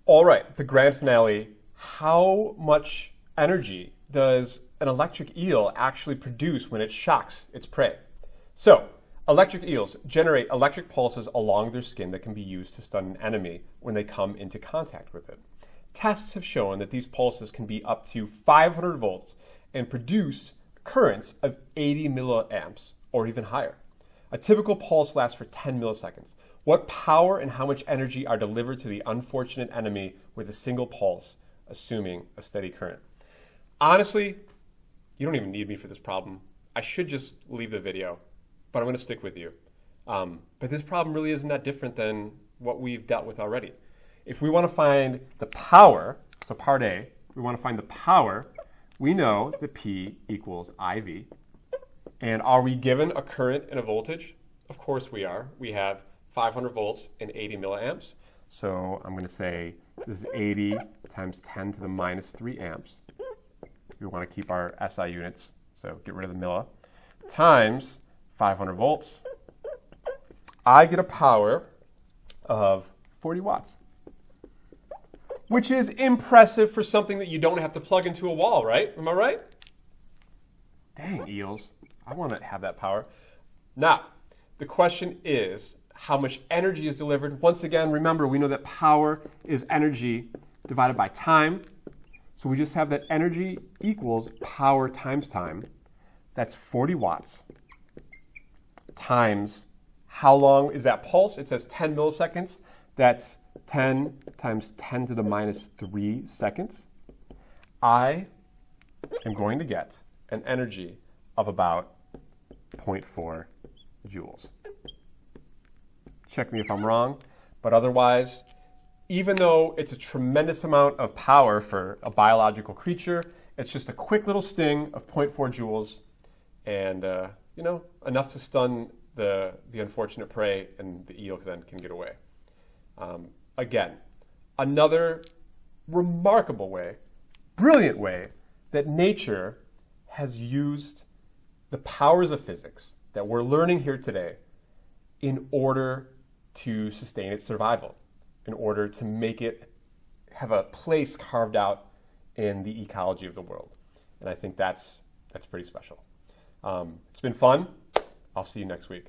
All right, the grand finale. How much energy does an electric eel actually produce when it shocks its prey? So, electric eels generate electric pulses along their skin that can be used to stun an enemy when they come into contact with it. Tests have shown that these pulses can be up to 500 volts and produce currents of 80 milliamps or even higher. A typical pulse lasts for 10 milliseconds. What power and how much energy are delivered to the unfortunate enemy with a single pulse, assuming a steady current? Honestly, you don't even need me for this problem. I should just leave the video, but I'm going to stick with you. But this problem really isn't that different than what we've dealt with already. If we want to find the power, so part A, we want to find the power, we know that P equals IV. And are we given a current and a voltage? Of course we are. We have 500 volts and 80 milliamps. So I'm going to say this is 80 times 10 to the minus 3 amps. We want to keep our SI units, so get rid of the milli, times 500 volts. I get a power of 40 watts, which is impressive for something that you don't have to plug into a wall, right? Am I right? Dang, eels. I want to have that power. Now, the question is, how much energy is delivered? Once again, remember, we know that power is energy divided by time. So we just have that energy equals power times time. That's 40 watts times how long is that pulse? It says 10 milliseconds. That's 10 times 10 to the minus 3 seconds. I am going to get an energy of about 0.4 joules. Check me if I'm wrong, but otherwise, even though it's a tremendous amount of power for a biological creature, it's just a quick little sting of 0.4 joules and, enough to stun the unfortunate prey, and the eel then can get away. Again, another remarkable way, brilliant way that nature has used the powers of physics that we're learning here today in order to sustain its survival, in order to make it have a place carved out in the ecology of the world. And I think that's pretty special. It's been fun. I'll see you next week.